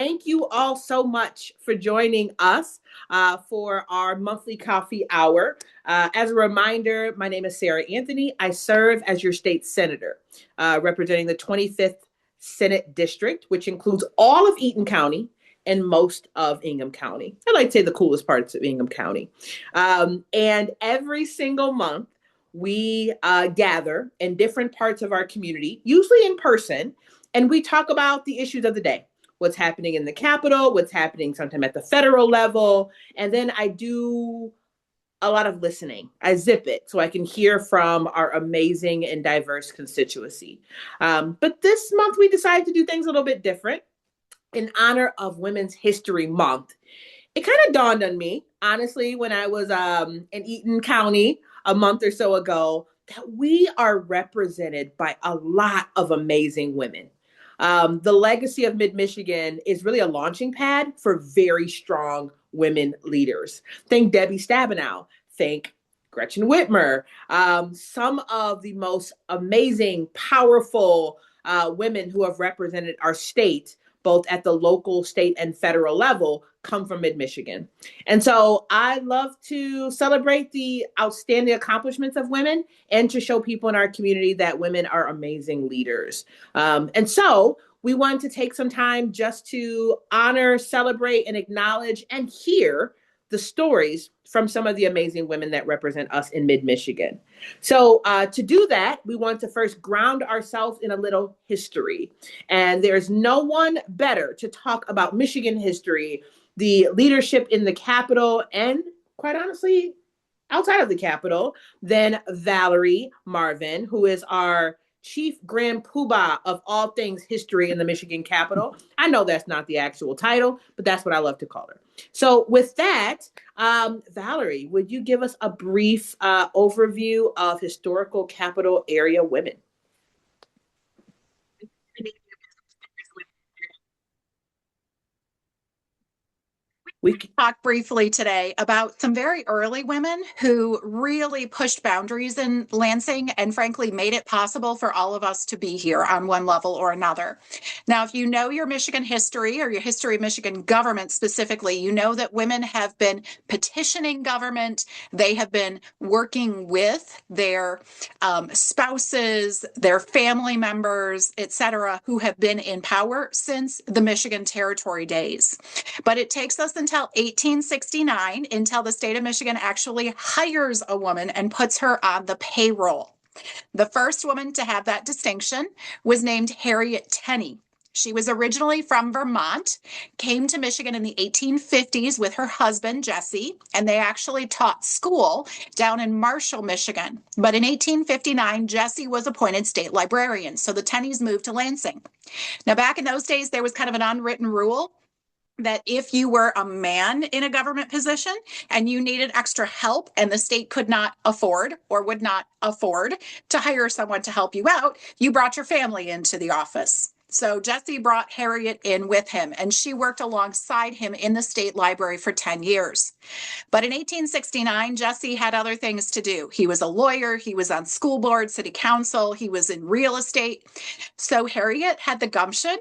Thank you all so much for joining us for our monthly coffee hour. As a reminder, my name is Sarah Anthony. I serve as your state senator, representing the 25th Senate District, which includes all of Eaton County and most of Ingham County. I like to say the coolest parts of Ingham County. And every single month, we gather in different parts of our community, usually in person, and we talk about the issues of the day, what's happening in the Capitol, what's happening sometime at the federal level. And then I do a lot of listening. I zip it so I can hear from our amazing and diverse constituency. But this month we decided to do things a little bit different in honor of Women's History Month. It kind of dawned on me, honestly, when I was in Eaton County a month or so ago, that we are represented by a lot of amazing women. The legacy of Mid Michigan is really a launching pad for very strong women leaders. Think Debbie Stabenow. Think Gretchen Whitmer. Some of the most amazing, powerful women who have represented our state, both at the local, state, and federal level, come from Mid Michigan. And so I love to celebrate the outstanding accomplishments of women and to show people in our community that women are amazing leaders. And so we wanted to take some time just to honor, celebrate, and acknowledge and hear the stories from some of the amazing women that represent us in Mid Michigan. So to do that, we want to first ground ourselves in a little history. And there's no one better to talk about Michigan history, the leadership in the Capitol, and quite honestly, outside of the Capitol, than Valerie Marvin, who is our Chief Grand Poobah of all things history in the Michigan Capitol. I know that's not the actual title, but that's what I love to call her. So with that, Valerie, would you give us a brief overview of historical Capitol area women? We talked briefly today about some very early women who really pushed boundaries in Lansing and frankly made it possible for all of us to be here on one level or another. Now, if you know your Michigan history or your history of Michigan government specifically, you know that women have been petitioning government. They have been working with their spouses, their family members, etc., who have been in power since the Michigan Territory days. But it takes us until 1869 until the state of Michigan actually hires a woman and puts her on the payroll. The first woman to have that distinction was named Harriet Tenney. She was originally from Vermont, came to Michigan in the 1850s with her husband, Jesse, and they actually taught school down in Marshall, Michigan. But in 1859, Jesse was appointed state librarian, so the Tenneys moved to Lansing. Now, back in those days, there was kind of an unwritten rule that if you were a man in a government position and you needed extra help and the state could not afford or would not afford to hire someone to help you out, you brought your family into the office. So Jesse brought Harriet in with him, and she worked alongside him in the state library for 10 years. But in 1869, Jesse had other things to do. He was a lawyer, he was on school board, city council, he was in real estate. So Harriet had the gumption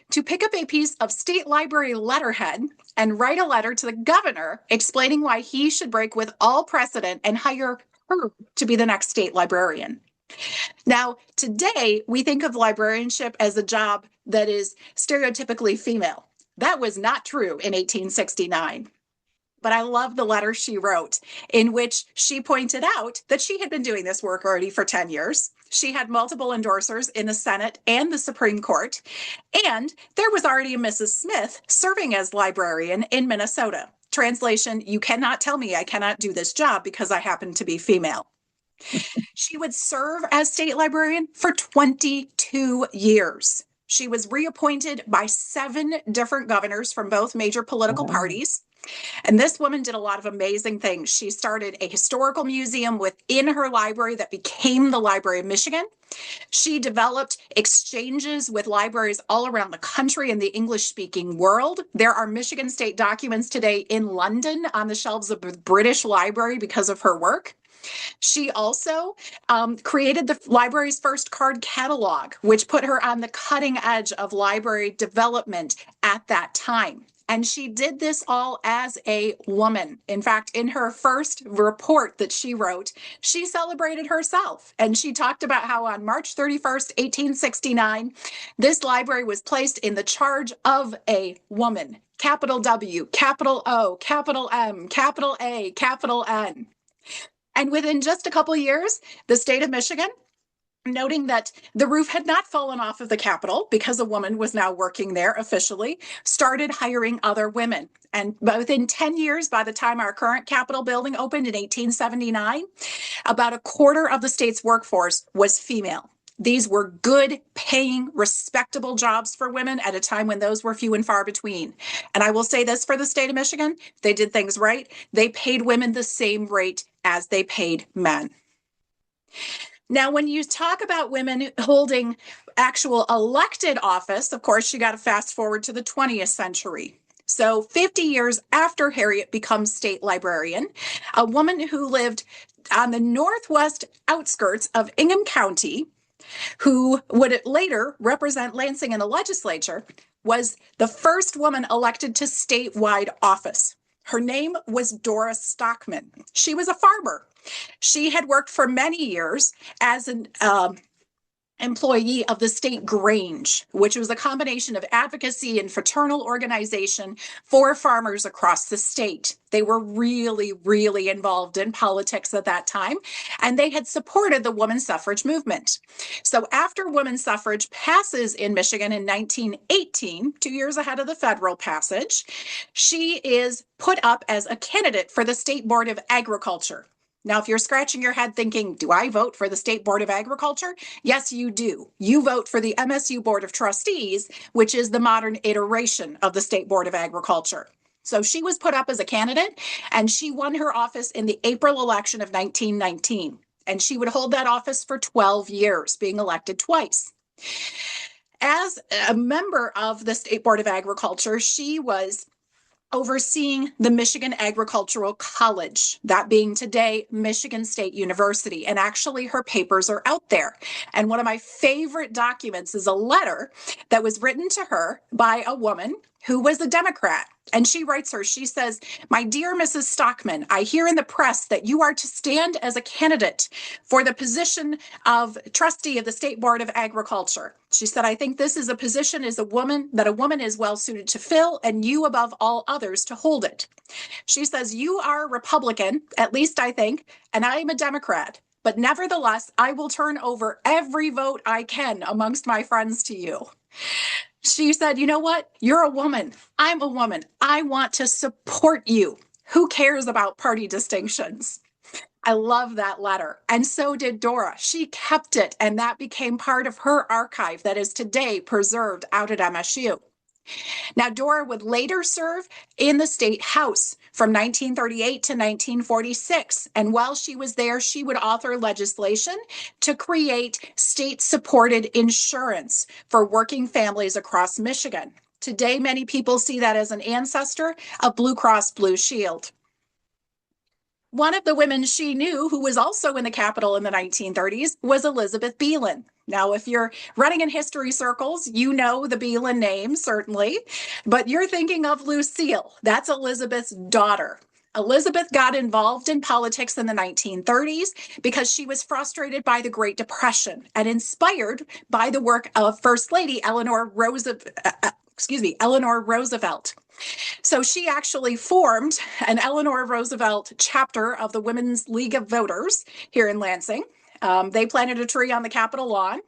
to pick up a piece of state library letterhead and write a letter to the governor explaining why he should break with all precedent and hire her to be the next state librarian. Now, today, we think of librarianship as a job that is stereotypically female. That was not true in 1869. But I love the letter she wrote in which she pointed out that she had been doing this work already for 10 years. She had multiple endorsers in the Senate and the Supreme Court. And there was already a Mrs. Smith serving as librarian in Minnesota. Translation, you cannot tell me I cannot do this job because I happen to be female. She would serve as state librarian for 22 years. She was reappointed by 7 different governors from both major political parties. And this woman did a lot of amazing things. She started a historical museum within her library that became the Library of Michigan. She developed exchanges with libraries all around the country and the English-speaking world. There are Michigan state documents today in London on the shelves of the British Library because of her work. She also created the library's first card catalog, which put her on the cutting edge of library development at that time. And she did this all as a woman. In fact, in her first report that she wrote, she celebrated herself. And she talked about how on March 31st, 1869, this library was placed in the charge of a woman. Capital W, capital O, capital M, capital A, capital N. And within just a couple of years, the state of Michigan, noting that the roof had not fallen off of the Capitol because a woman was now working there officially, started hiring other women. And within 10 years, by the time our current Capitol building opened in 1879, about a quarter of the state's workforce was female. These were good paying, respectable jobs for women at a time when those were few and far between. And I will say this for the state of Michigan, they did things right. They paid women the same rate as they paid men. Now, when you talk about women holding actual elected office, of course, you got to fast forward to the 20th century. So 50 years after Harriet becomes state librarian, a woman who lived on the northwest outskirts of Ingham County, who would later represent Lansing in the legislature, was the first woman elected to statewide office. Her name was Dora Stockman. She was a farmer. She had worked for many years as an employee of the state Grange, which was a combination of advocacy and fraternal organization for farmers across the state. They were really, really involved in politics at that time, and they had supported the women's suffrage movement. So after women's suffrage passes in Michigan in 1918, 2 years ahead of the federal passage, she is put up as a candidate for the State Board of Agriculture. Now, if you're scratching your head thinking, do I vote for the State Board of Agriculture? Yes, you do. You vote for the MSU Board of Trustees, which is the modern iteration of the State Board of Agriculture. So she was put up as a candidate, and she won her office in the April election of 1919. And she would hold that office for 12 years, being elected twice. As a member of the State Board of Agriculture, she was overseeing the Michigan Agricultural College, that being today Michigan State University. And actually, her papers are out there. And one of my favorite documents is a letter that was written to her by a woman who was a Democrat. And she writes her, she says, "My dear Mrs. Stockman, I hear in the press that you are to stand as a candidate for the position of trustee of the State Board of Agriculture." She said, "I think this is a position as a woman that a woman is well suited to fill, and you above all others to hold it." She says, "You are a Republican, at least I think, and I am a Democrat. But nevertheless, I will turn over every vote I can amongst my friends to you." She said, "You know what? You're a woman. I'm a woman. I want to support you. Who cares about party distinctions?" I love that letter. And so did Dora. She kept it, and that became part of her archive that is today preserved out at MSU. Now, Dora would later serve in the state house from 1938 to 1946. And while she was there, she would author legislation to create state-supported insurance for working families across Michigan. Today, many people see that as an ancestor of Blue Cross Blue Shield. One of the women she knew who was also in the Capitol in the 1930s was Elizabeth Beelan. Now, if you're running in history circles, you know the Beelan name, certainly, but you're thinking of Lucille. That's Elizabeth's daughter. Elizabeth got involved in politics in the 1930s because she was frustrated by the Great Depression and inspired by the work of First Lady Eleanor Roosevelt. So she actually formed an Eleanor Roosevelt chapter of the Women's League of Voters here in Lansing. They planted a tree on the Capitol lawn,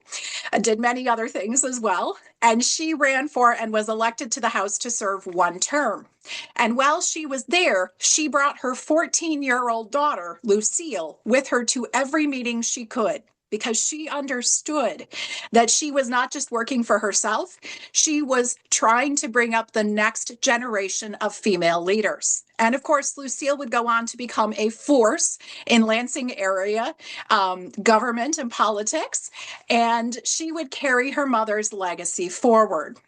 did many other things as well. And she ran for and was elected to the House to serve one term. And while she was there, she brought her 14-year-old daughter, Lucille, with her to every meeting she could, because she understood that she was not just working for herself, she was trying to bring up the next generation of female leaders. And of course, Lucille would go on to become a force in Lansing area government and politics, and she would carry her mother's legacy forward.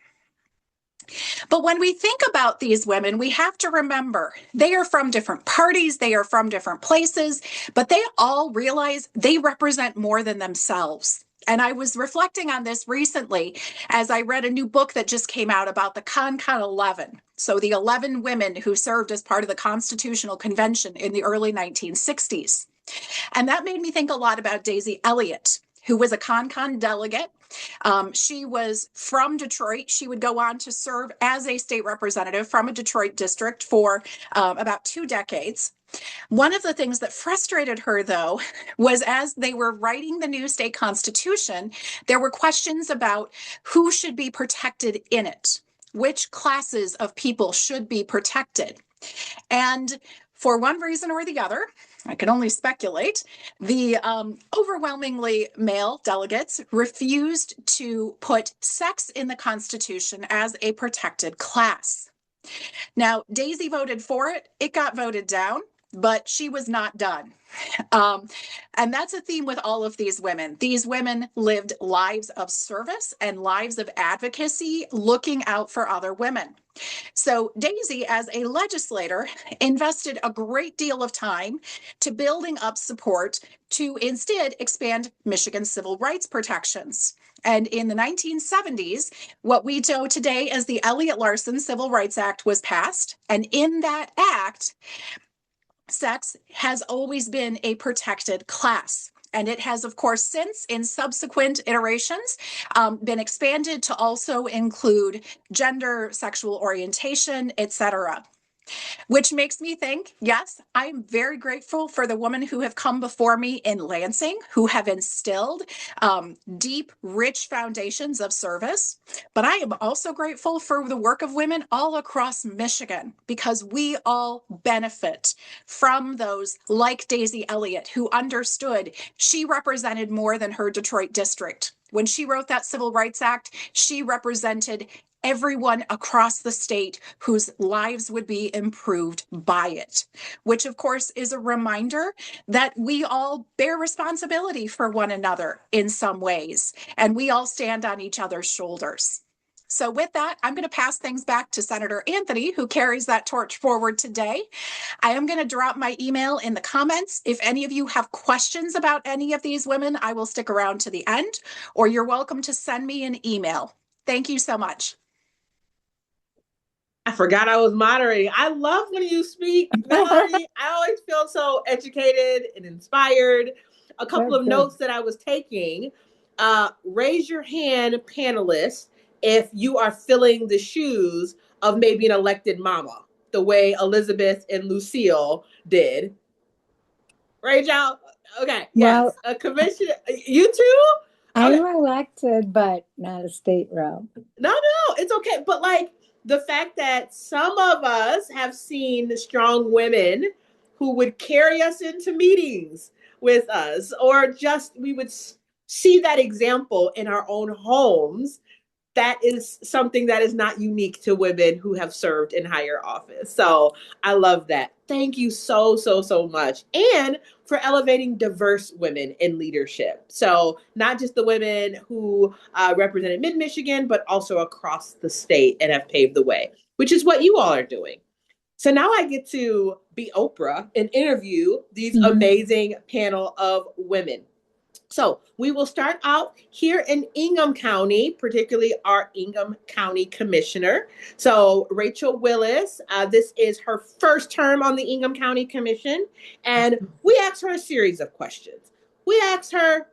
But when we think about these women, we have to remember they are from different parties, they are from different places, but they all realize they represent more than themselves. And I was reflecting on this recently as I read a new book that just came out about the Con 11. So, the 11 women who served as part of the Constitutional Convention in the early 1960s. And that made me think a lot about Daisy Elliott, who was a Con delegate. She was from Detroit. She would go on to serve as a state representative from a Detroit district for about 2 decades. One of the things that frustrated her, though, was as they were writing the new state constitution, there were questions about who should be protected in it, which classes of people should be protected. And for one reason or the other, I can only speculate, the overwhelmingly male delegates refused to put sex in the Constitution as a protected class. Now, Daisy voted for it. It got voted down, but she was not done. Um, and that's a theme with all of these women. These women lived lives of service and lives of advocacy, looking out for other women. So Daisy, as a legislator, invested a great deal of time to building up support to instead expand Michigan's civil rights protections. And in the 1970s, what we know today as the Elliott-Larsen Civil Rights Act was passed. And in that act, sex has always been a protected class. And it has, of course, since in subsequent iterations been expanded to also include gender, sexual orientation, etc. Which makes me think, yes, I'm very grateful for the women who have come before me in Lansing, who have instilled deep, rich foundations of service. But I am also grateful for the work of women all across Michigan, because we all benefit from those like Daisy Elliott, who understood she represented more than her Detroit district. When she wrote that Civil Rights Act, she represented everyone across the state whose lives would be improved by it, which of course is a reminder that we all bear responsibility for one another in some ways, and we all stand on each other's shoulders. So with that, I'm going to pass things back to Senator Anthony, who carries that torch forward today. I am going to drop my email in the comments. If any of you have questions about any of these women, I will stick around to the end, or you're welcome to send me an email. Thank you so much. I forgot I was moderating. I love when you speak, Melody. I always feel so educated and inspired. A couple of notes that I was taking. Raise your hand, panelists, if you are filling the shoes of maybe an elected mama, the way Elizabeth and Lucille did. Right, y'all? Okay, yes. Well, A commission. You too? Okay. I'm elected, but not a state rep. No, it's okay. But like the fact that some of us have seen strong women who would carry us into meetings with us, or just we would see that example in our own homes. That is something that is not unique to women who have served in higher office. So I love that. Thank you so much. And for elevating diverse women in leadership. So not just the women who represented mid-Michigan, but also across the state and have paved the way, which is what you all are doing. So now I get to be Oprah and interview these amazing panel of women. So we will start out here in Ingham County, particularly our Ingham County Commissioner. So Rachel Willis, this is her first term on the Ingham County Commission. And we asked her a series of questions. We asked her,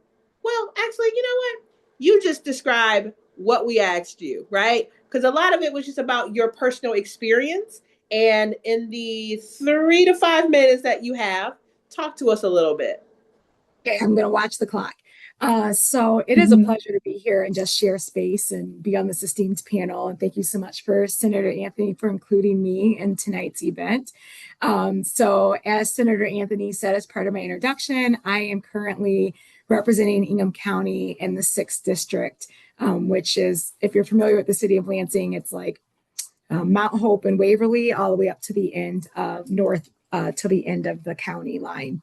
well, actually, you know what? You just describe what we asked you, right? Because a lot of it was just about your personal experience. And in the 3 to 5 minutes that you have, talk to us a little bit. Okay, I'm going to watch the clock. So it is a pleasure to be here and just share space and be on this esteemed panel. And thank you so much for Senator Anthony for including me in tonight's event. So as Senator Anthony said, as part of my introduction, I am currently representing Ingham County in the 6th District, which is, if you're familiar with the city of Lansing, it's like Mount Hope and Waverly all the way up to the end of north to the end of the county line.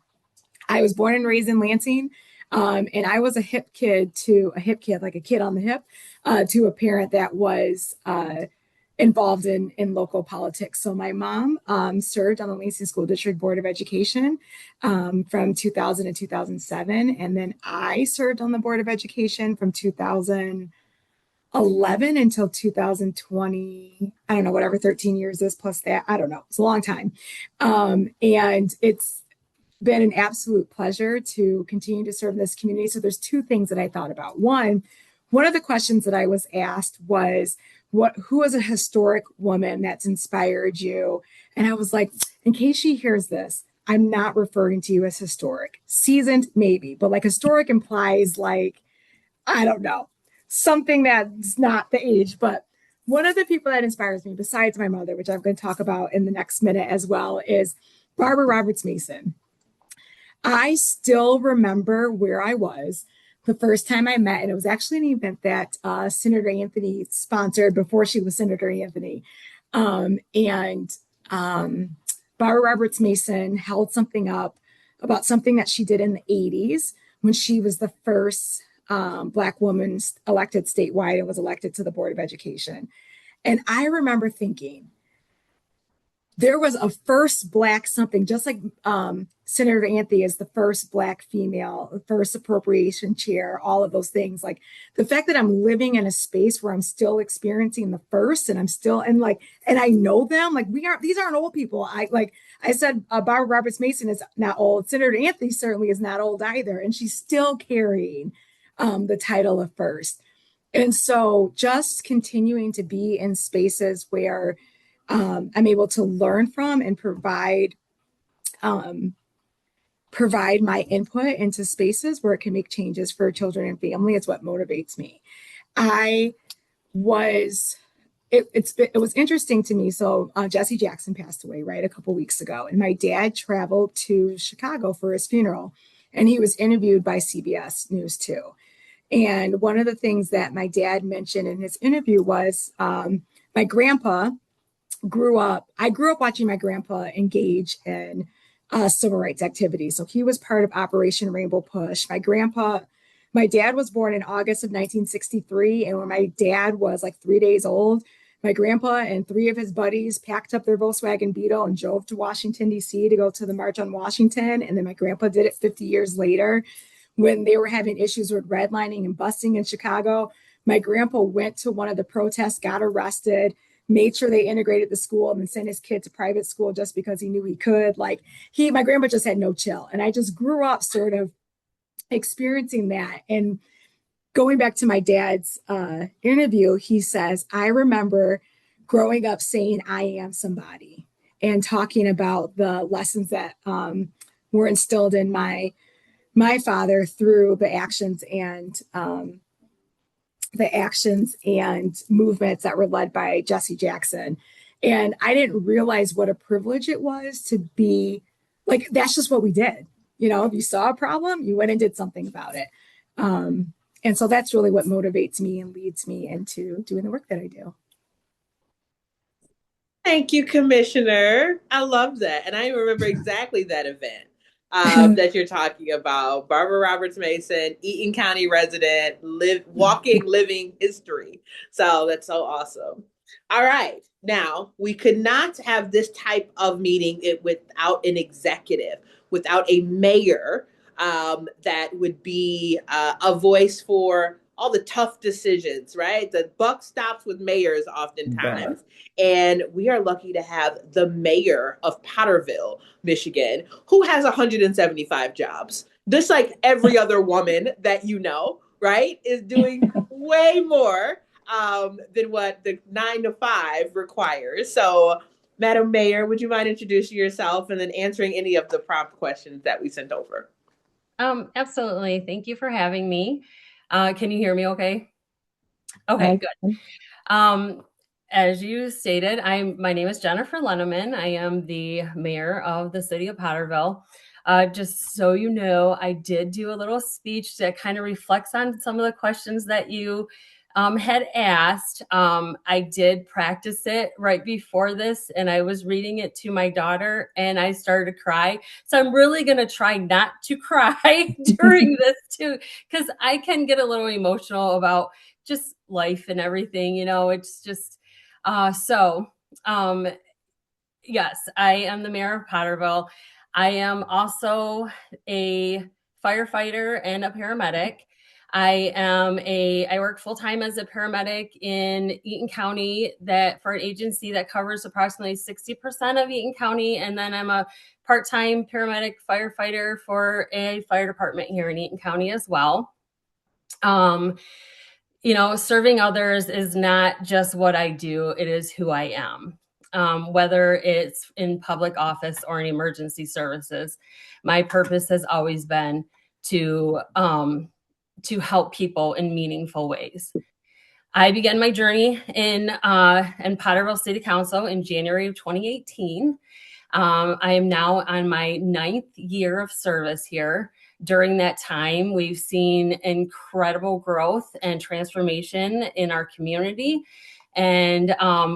I was born and raised in Lansing, and I was a hip kid, like a kid on the hip, to a parent that was involved in local politics. So my mom served on the Lansing School District Board of Education from 2000 to 2007. And then I served on the Board of Education from 2011 until 2020. I don't know, whatever 13 years is plus that. I don't know. It's a long time. And it's been an absolute pleasure to continue to serve this community. So there's two things that I thought about. One of the questions that I was asked was, who is a historic woman that's inspired you? And I was like, in case she hears this, I'm not referring to you as historic. Seasoned, maybe, but like historic implies like, I don't know, something that's not the age. But one of the people that inspires me, besides my mother, which I'm going to talk about in the next minute as well, is Barbara Roberts Mason. I still remember where I was the first time I met, and it was actually an event that Senator Anthony sponsored before she was Senator Anthony. And Barbara Roberts Mason held something up about something that she did in the 80s when she was the first Black woman elected statewide and was elected to the Board of Education. And I remember thinking, there was a first Black something, just like Senator Anthony is the first Black female, first appropriation chair, all of those things. Like the fact that I'm living in a space where I'm still experiencing the first, and I'm still, and I know them, like these aren't old people. I said, Barbara Roberts Mason is not old. Senator Anthony certainly is not old either. And she's still carrying the title of first. And so just continuing to be in spaces where I'm able to learn from and provide my input into spaces where it can make changes for children and family is what motivates me. It was interesting to me. So Jesse Jackson passed away, right, a couple weeks ago. And my dad traveled to Chicago for his funeral, and he was interviewed by CBS News 2. And one of the things that my dad mentioned in his interview was my grandpa I grew up watching my grandpa engage in civil rights activities. So he was part of Operation Rainbow Push. My dad was born in August of 1963. And when my dad was like 3 days old, my grandpa and three of his buddies packed up their Volkswagen Beetle and drove to Washington, D.C. to go to the March on Washington. And then my grandpa did it 50 years later when they were having issues with redlining and busing in Chicago. My grandpa went to one of the protests, got arrested, made sure they integrated the school, and then sent his kid to private school just because he knew he could. My grandpa just had no chill. And I just grew up sort of experiencing that. And going back to my dad's interview, he says, I remember growing up saying, I am somebody, and talking about the lessons that were instilled in my father through the actions and movements that were led by Jesse Jackson. And I didn't realize what a privilege it was to be like, that's just what we did. If you saw a problem, you went and did something about it. And so that's really what motivates me and leads me into doing the work that I do. Thank you, Commissioner. I love that. And I remember exactly that event that you're talking about. Barbara Roberts Mason, Eaton County resident, living history. So that's so awesome. All right. Now, we could not have this type of meeting without an executive, without a mayor that would be a voice for all the tough decisions, right? The buck stops with mayors oftentimes. And we are lucky to have the mayor of Potterville, Michigan, who has 175 jobs. Just like every other woman that right, is doing way more than what the 9 to 5 requires. So, Madam Mayor, would you mind introducing yourself and then answering any of the prompt questions that we sent over? Absolutely. Thank you for having me. Can you hear me okay? Okay, good. As you stated, my name is Jennifer Lenneman. I am the mayor of the city of Potterville. Just so you know, I did do a little speech that kind of reflects on some of the questions that you had asked. I did practice it right before this, and I was reading it to my daughter, and I started to cry. So I'm really going to try not to cry during this too, because I can get a little emotional about just life and everything. It's just So, yes, I am the mayor of Potterville. I am also a firefighter and a paramedic. I work full time as a paramedic in Eaton County for an agency that covers approximately 60% of Eaton County. And then I'm a part-time paramedic firefighter for a fire department here in Eaton County as well. Serving others is not just what I do, it is who I am. Whether it's in public office or in emergency services, my purpose has always been to help people in meaningful ways. I began my journey in Potterville City Council in January of 2018. I am now on my 9th year of service here. During that time, we've seen incredible growth and transformation in our community. And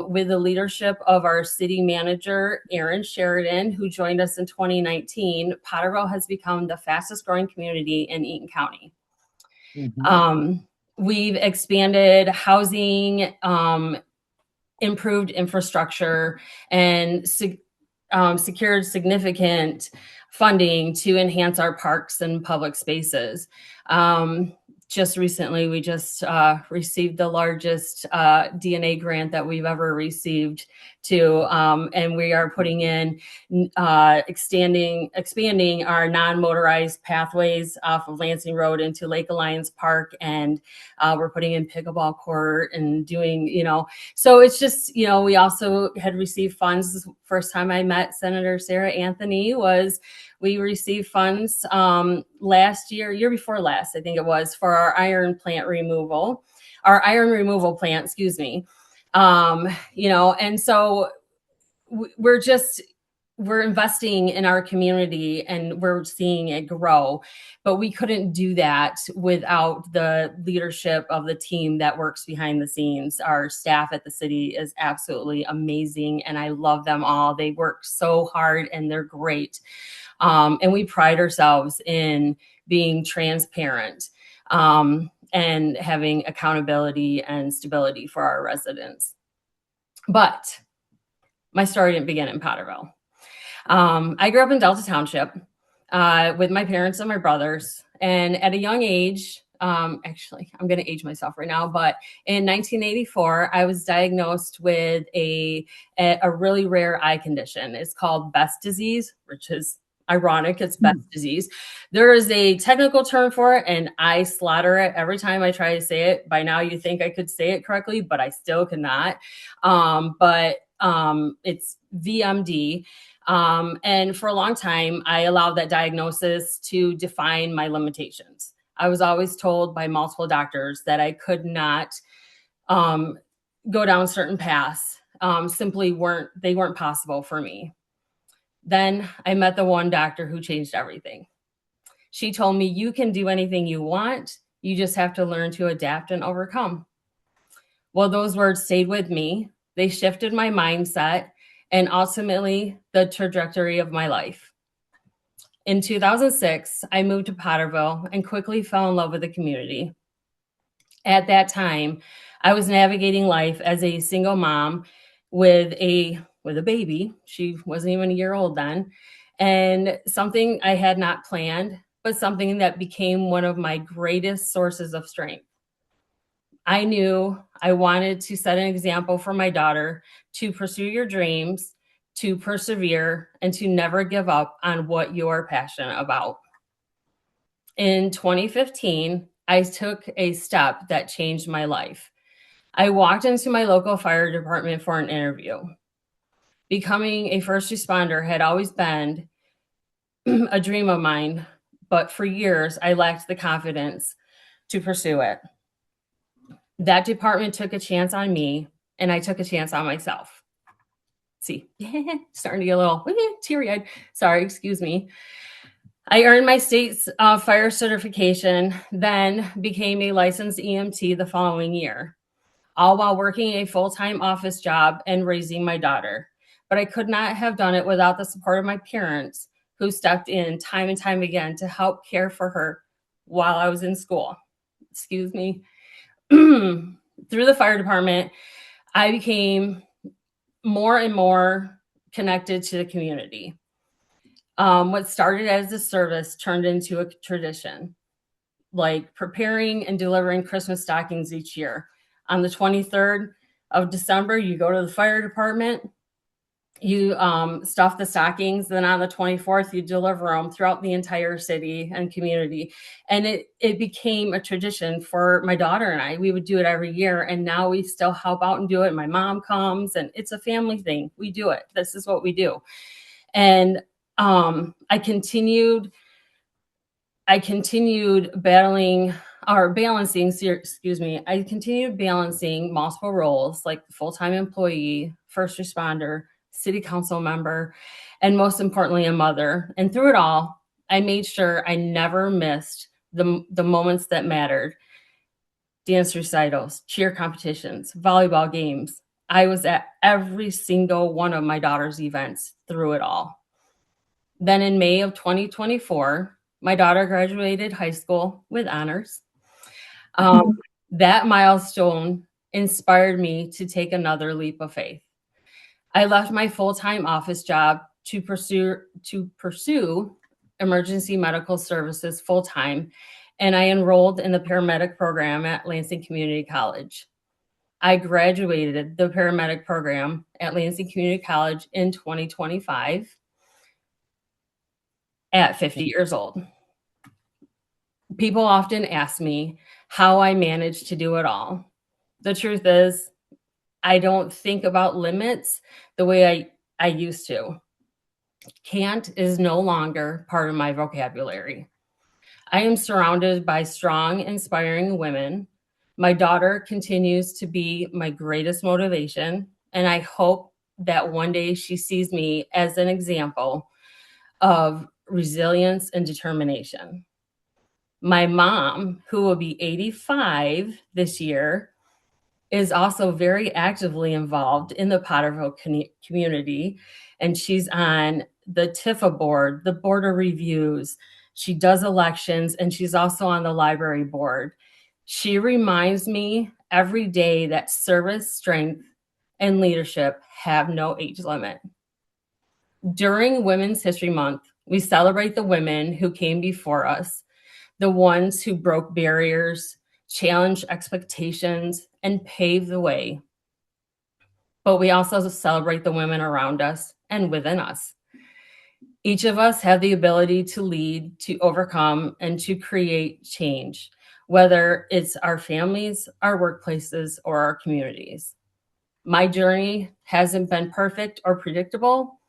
with the leadership of our city manager, Aaron Sheridan, who joined us in 2019, Potterville has become the fastest growing community in Eaton County. We've expanded housing, improved infrastructure, and secured significant funding to enhance our parks and public spaces. Just recently, we just received the largest DNA grant that we've ever received and we are putting in expanding our non-motorized pathways off of Lansing Road into Lake Alliance Park, and we're putting in pickleball court and doing, so it's just, we also had received funds. The first time I met Senator Sarah Anthony we received funds year before last, I think it was, for our iron removal plant, excuse me. And so we're investing in our community and we're seeing it grow, but we couldn't do that without the leadership of the team that works behind the scenes. Our staff at the city is absolutely amazing and I love them all. They work so hard and they're great. And we pride ourselves in being transparent and having accountability and stability for our residents. But my story didn't begin in Potterville. I grew up in Delta Township with my parents and my brothers. And at a young age, actually, I'm going to age myself right now, but in 1984, I was diagnosed with a really rare eye condition. It's called Best's disease, which is ironic. It's Best's disease. There is a technical term for it, and I slaughter it every time I try to say it. By now, you think I could say it correctly, but I still cannot. It's VMD. And for a long time, I allowed that diagnosis to define my limitations. I was always told by multiple doctors that I could not go down certain paths. Simply weren't possible for me. Then I met the one doctor who changed everything. She told me, you can do anything you want. You just have to learn to adapt and overcome. Well, those words stayed with me. They shifted my mindset and ultimately the trajectory of my life. In 2006, I moved to Potterville and quickly fell in love with the community. At that time, I was navigating life as a single mom with a baby. She wasn't even a year old then. And something I had not planned, but something that became one of my greatest sources of strength. I knew I wanted to set an example for my daughter to pursue your dreams, to persevere, and to never give up on what you're passionate about. In 2015, I took a step that changed my life. I walked into my local fire department for an interview. Becoming a first responder had always been a dream of mine, but for years, I lacked the confidence to pursue it. That department took a chance on me, and I took a chance on myself. See, starting to get a little teary-eyed. Sorry, excuse me. I earned my state's fire certification, then became a licensed EMT the following year, all while working a full-time office job and raising my daughter. But I could not have done it without the support of my parents, who stepped in time and time again to help care for her while I was in school. Excuse me. Through the fire department, I became more and more connected to the community. What started as a service turned into a tradition, like preparing and delivering Christmas stockings each year. On the 23rd of December, you go to the fire department, you stuff the stockings, then on the 24th, you deliver them throughout the entire city and community. And it became a tradition for my daughter and I. We would do it every year, and now we still help out and do it. My mom comes, and it's a family thing. We do it. This is what we do. And I continued balancing, I continued balancing multiple roles like full-time employee, first responder, city council member, and most importantly, a mother. And through it all, I made sure I never missed the moments that mattered. Dance recitals, cheer competitions, volleyball games. I was at every single one of my daughter's events through it all. Then in May of 2024, my daughter graduated high school with honors. That milestone inspired me to take another leap of faith. I left my full-time office job to pursue emergency medical services full-time, and I enrolled in the paramedic program at Lansing Community College. I graduated the paramedic program at Lansing Community College in 2025 at 50 years old. People often ask me how I managed to do it all. The truth is, I don't think about limits the way I used to. Can't is no longer part of my vocabulary. I am surrounded by strong, inspiring women. My daughter continues to be my greatest motivation, and I hope that one day she sees me as an example of resilience and determination. My mom, who will be 85 this year, is also very actively involved in the Potterville community, and she's on the TIFA board, the board of reviews. She does elections, and she's also on the library board. She reminds me every day that service, strength, and leadership have no age limit. During Women's History Month, we celebrate the women who came before us, the ones who broke barriers, challenged expectations, and paved the way. But we also celebrate the women around us and within us. Each of us have the ability to lead, to overcome, and to create change, whether it's our families, our workplaces, or our communities. My journey hasn't been perfect or predictable,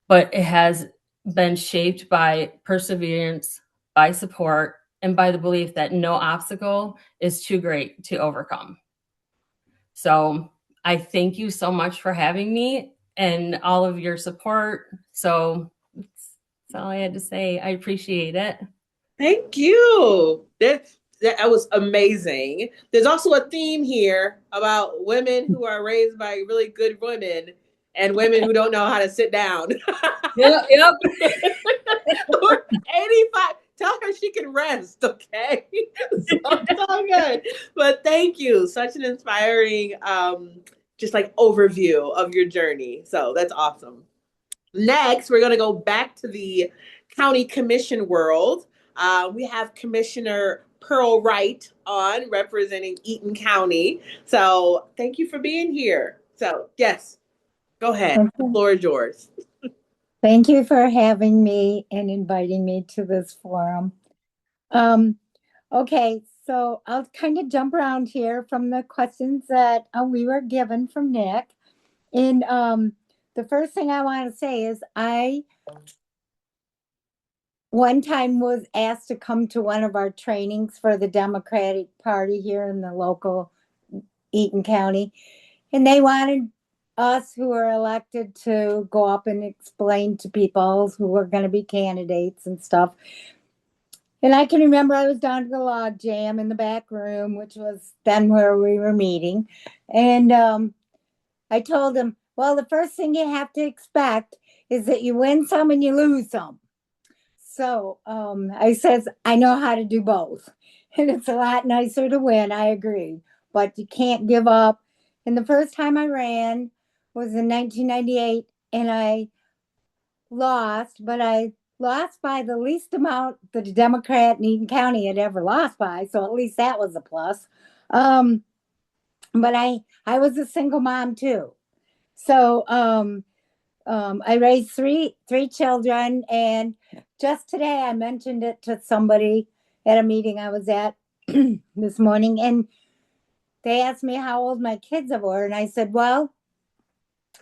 but it has been shaped by perseverance, by support, and by the belief that no obstacle is too great to overcome. So I thank you so much for having me and all of your support. So that's all I had to say. I appreciate it. Thank you. That was amazing. There's also a theme here about women who are raised by really good women and women who don't know how to sit down. Yep. 85. Tell her she can rest, okay? So it's all good. But thank you. Such an inspiring just like overview of your journey. So that's awesome. Next, we're going to go back to the county commission world. We have Commissioner Pearl Wright on representing Eaton County. So thank you for being here. So yes, go ahead. The floor is yours. Thank you for having me and inviting me to this forum. Okay, so I'll kind of jump around here from the questions that we were given from Nick. And the first thing I want to say is I one time was asked to come to one of our trainings for the Democratic Party here in the local Eaton County. And they wanted us who are elected to go up and explain to people who are going to be candidates and stuff. And I can remember I was down to the log jam in the back room, which was then where we were meeting. And I told them, well, the first thing you have to expect is that you win some and you lose some. So I says, I know how to do both. And it's a lot nicer to win, I agree. But you can't give up And the first time I ran was in 1998, and I lost, but I lost by the least amount that a Democrat in Eaton County had ever lost by. So at least that was a plus. Um, but I was a single mom too. So I raised three children, and just today I mentioned it to somebody at a meeting I was at this morning, and they asked me how old my kids were, and I said, well,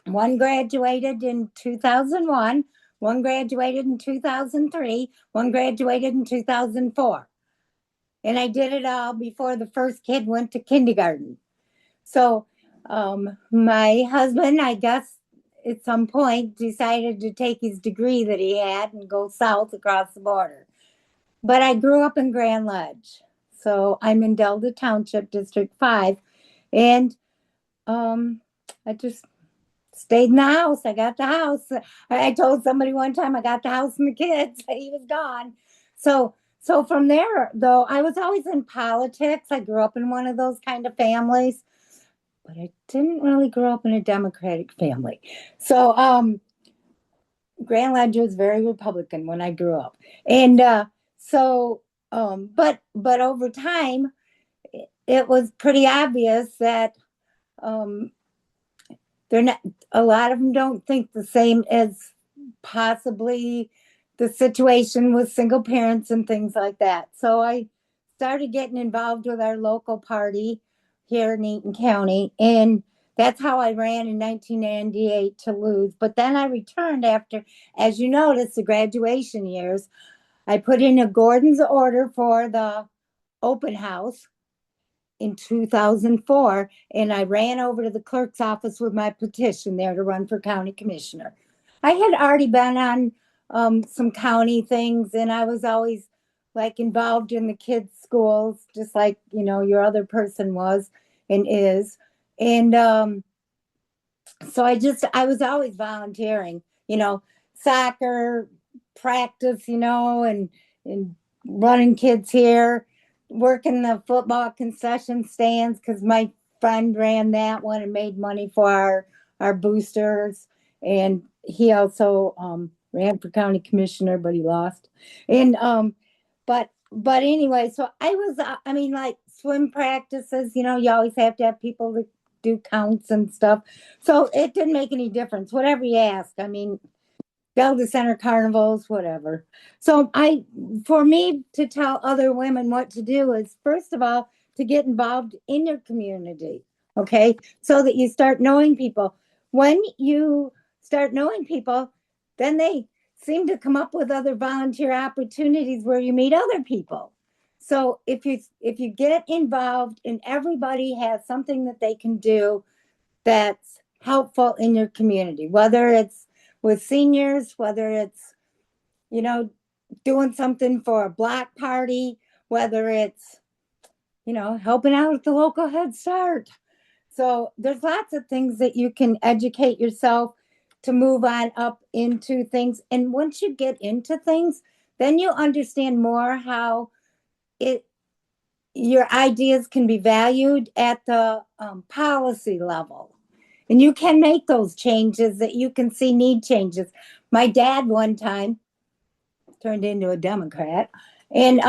one graduated in 2001, one graduated in 2003, one graduated in 2004. And I did it all before the first kid went to kindergarten. So my husband, I guess, at some point decided to take his degree that he had and go south across the border. But I grew up in Grand Ledge. So I'm in Delta Township, District 5. And I just stayed in the house. I got the house. I told somebody one time I got the house and the kids. He was gone. So from there, though, I was always in politics. I grew up in one of those kind of families, but I didn't really grow up in a Democratic family. So Grand Ledge was very Republican when I grew up. And but over time, it was pretty obvious that they're not, a lot of them don't think the same as possibly the situation with single parents and things like that. So I started getting involved with our local party here in Eaton County, and that's how I ran in 1998 to lose. But then I returned after, as you notice, the graduation years. I put in a Gordon's order for the open house in 2004, and I ran over to the clerk's office with my petition there to run for county commissioner. I had already been on some county things, and I was always like involved in the kids' schools, just like your other person was and is. And so I was always volunteering, soccer practice, and running kids here, working the football concession stands because my friend ran that one and made money for our boosters. And he also ran for county commissioner, but he lost. And but anyway, so I was like swim practices, you always have to have people to do counts and stuff. So it didn't make any difference, whatever you ask. Go to center carnivals, whatever. So for me to tell other women what to do is, first of all, to get involved in your community, okay? So that you start knowing people. When you start knowing people, then they seem to come up with other volunteer opportunities where you meet other people. So if you get involved and everybody has something that they can do that's helpful in your community, whether it's with seniors, whether it's, doing something for a block party, whether it's, helping out at the local Head Start. So there's lots of things that you can educate yourself to move on up into things. And once you get into things, then you understand more how your ideas can be valued at the policy level. And you can make those changes that you can see need changes. My dad one time turned into a Democrat. And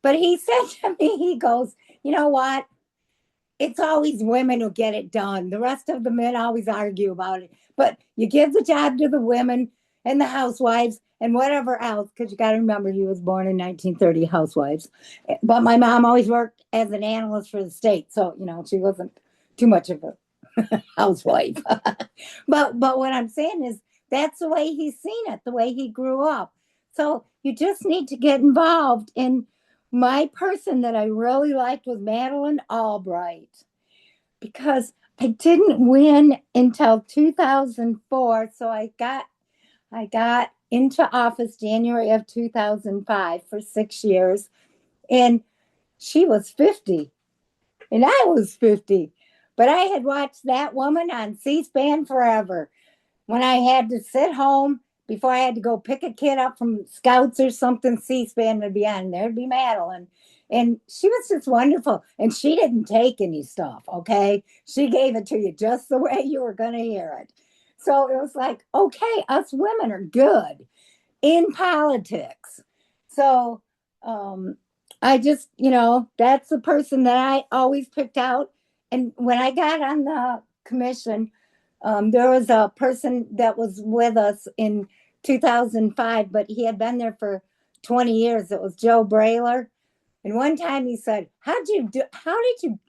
but he said to me, he goes, you know what? It's always women who get it done. The rest of the men always argue about it. But you give the job to the women and the housewives and whatever else, because you got to remember he was born in 1930, housewives. But my mom always worked as an analyst for the state. So, she wasn't too much of a housewife. but what I'm saying is that's the way he's seen it, the way he grew up. So you just need to get involved. And my person that I really liked was Madeleine Albright, because I didn't win until 2004. So I got into office January of 2005 for 6 years, and she was 50 and I was 50. But I had watched that woman on C-SPAN forever. When I had to sit home before I had to go pick a kid up from Scouts or something, C-SPAN would be on. There'd be Madeleine. And she was just wonderful. And she didn't take any stuff, okay? She gave it to you just the way you were going to hear it. So it was like, okay, us women are good in politics. So I just, that's the person that I always picked out. And when I got on the commission, there was a person that was with us in 2005, but he had been there for 20 years. It was Joe Brailer. And one time he said, how did you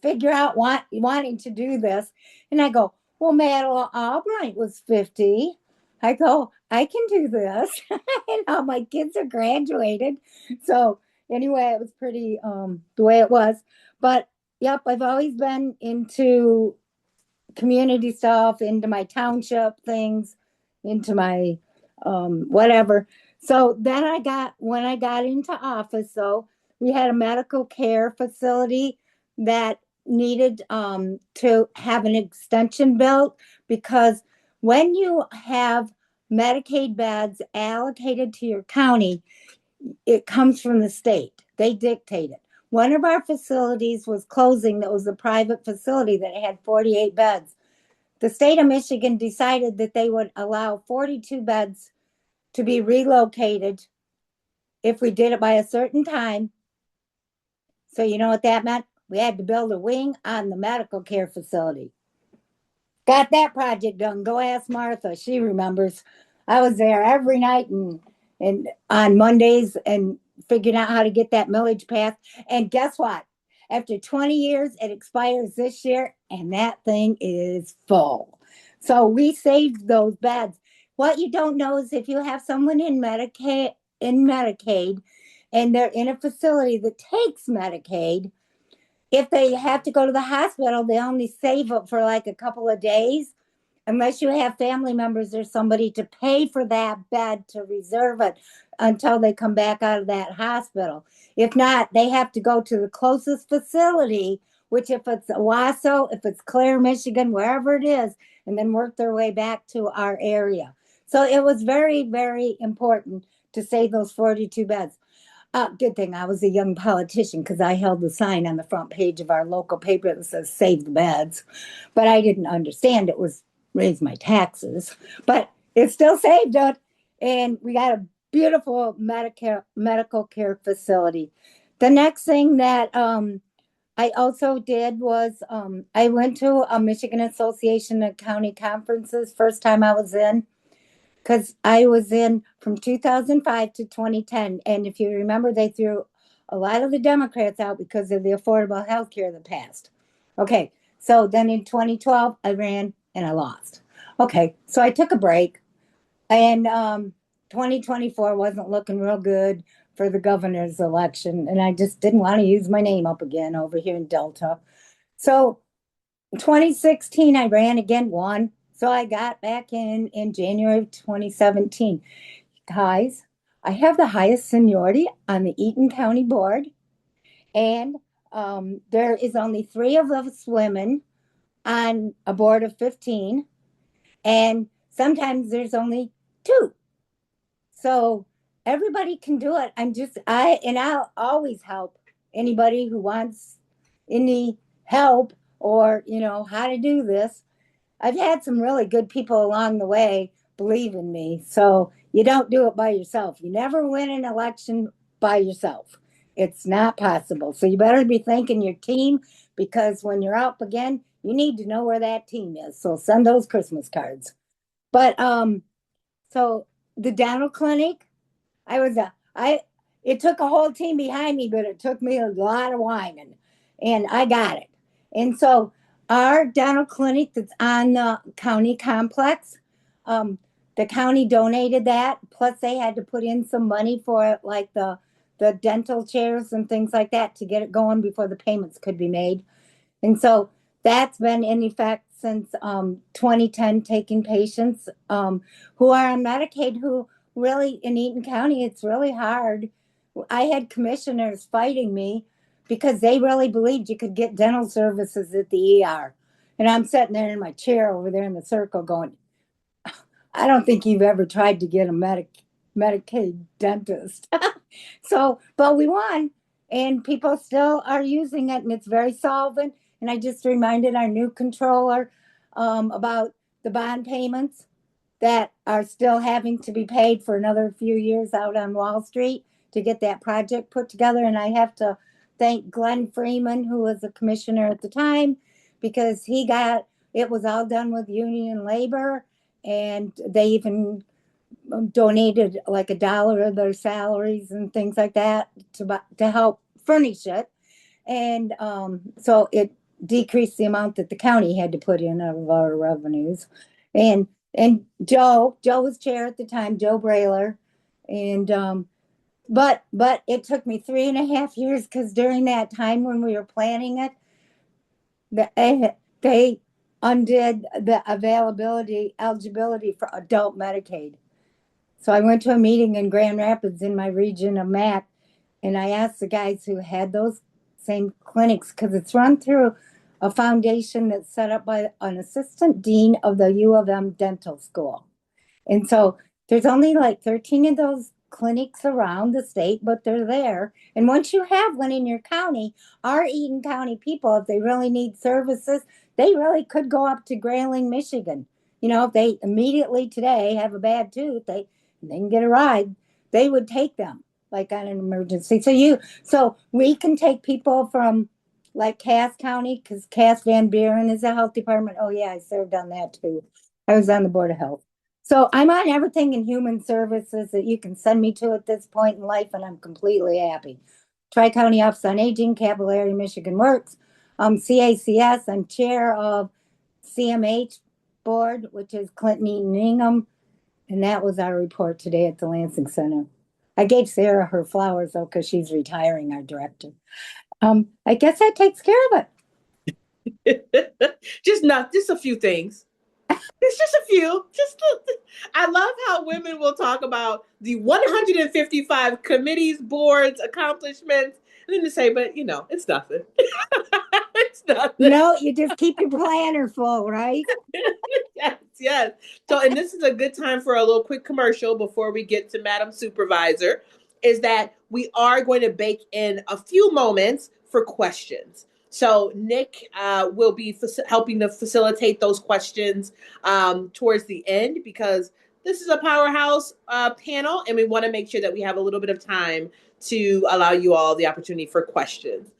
figure out wanting to do this? And I go, well, Madeline Albright was 50. I go, I can do this. And now my kids are graduated. So anyway, it was pretty the way it was. But yep, I've always been into community stuff, into my township things, into my whatever. So then when I got into office, though, we had a medical care facility that needed to have an extension built, because when you have Medicaid beds allocated to your county, it comes from the state. They dictate it. One of our facilities was closing. That was a private facility that had 48 beds. The state of Michigan decided that they would allow 42 beds to be relocated if we did it by a certain time. So you know what that meant? We had to build a wing on the medical care facility. Got that project done. Go ask Martha. She remembers. I was there every night and on Mondays and figuring out how to get that millage passed. And guess what? After 20 years, it expires this year, and that thing is full. So we saved those beds. What you don't know is if you have someone in Medicaid, and they're in a facility that takes Medicaid, if they have to go to the hospital, they only save it for like a couple of days, unless you have family members or somebody to pay for that bed to reserve it until they come back out of that hospital. If not, they have to go to the closest facility, which if it's Owasso, if it's Clare, Michigan, wherever it is, and then work their way back to our area. So it was very, very important to save those 42 beds. Good thing I was a young politician, because I held the sign on the front page of our local paper that says "Save the Beds," but I didn't understand it was raise my taxes. But it still saved it, and we got a beautiful medical care facility. The next thing that I also did was I went to a Michigan Association of County Conferences. First time I was in, because I was in from 2005 to 2010. And if you remember, they threw a lot of the Democrats out because of the affordable health care that passed. Okay, so then in 2012, I ran and I lost. Okay, so I took a break, and 2024 wasn't looking real good for the governor's election. And I just didn't want to use my name up again over here in Delta. So 2016, I ran again, won. So I got back in January of 2017. Guys, I have the highest seniority on the Eaton County Board. And there is only 3 of us women on a board of 15. And sometimes there's only 2. So everybody can do it. I'll always help anybody who wants any help, or, how to do this. I've had some really good people along the way believe in me. So you don't do it by yourself. You never win an election by yourself. It's not possible. So you better be thanking your team, because when you're up again, you need to know where that team is. So send those Christmas cards. But so the dental clinic, it took a whole team behind me, but it took me a lot of whining, and I got it. And so our dental clinic that's on the county complex, the county donated that. Plus they had to put in some money for it, like the dental chairs and things like that, to get it going before the payments could be made. And so that's been in effect since 2010, taking patients who are on Medicaid, who really, in Eaton County, it's really hard. I had commissioners fighting me because they really believed you could get dental services at the ER. And I'm sitting there in my chair over there in the circle going, I don't think you've ever tried to get a Medicaid dentist. So, but we won. and people still are using it, and it's very solvent. And I just reminded our new controller about the bond payments that are still having to be paid for another few years out on Wall Street to get that project put together. And I have to thank Glenn Freeman, who was a commissioner at the time, because it was all done with union labor, and they even donated like $1 of their salaries and things like that to help furnish it. And so it decreased the amount that the county had to put in of our revenues. And Joe was chair at the time, Joe Brailer. And but it took me 3.5 years, because during that time when we were planning it, they undid the eligibility for adult Medicaid. So I went to a meeting in Grand Rapids in my region of MAC, and I asked the guys who had those same clinics, because it's run through a foundation that's set up by an assistant dean of the U of M dental school. And so there's only like 13 of those clinics around the state, but they're there. And once you have one in your county, our Eaton County people, if they really need services, they really could go up to Grayling, Michigan. If they immediately today have a bad tooth, they can get a ride. They would take them like on an emergency. So we can take people from like Cass County, because Cass Van Buren is a health department. Oh yeah, I served on that too. I was on the Board of Health. So I'm on everything in human services that you can send me to at this point in life, and I'm completely happy. Tri-County Office on Aging, Capillary Michigan Works, CACS. I'm chair of CMH board, which is Clinton Eaton Ingham. And that was our report today at the Lansing Center. I gave Sarah her flowers, though, because she's retiring, our director. I guess that takes care of it. just a few things. It's just a few. I love how women will talk about the 155 committees, boards, accomplishments, and then to say, but it's nothing. It's nothing. No, you just keep your planner full, right? Yes. So, and this is a good time for a little quick commercial before we get to Madam Supervisor, is that we are going to bake in a few moments for questions. So Nick will be helping to facilitate those questions towards the end, because this is a powerhouse panel, and we want to make sure that we have a little bit of time to allow you all the opportunity for questions.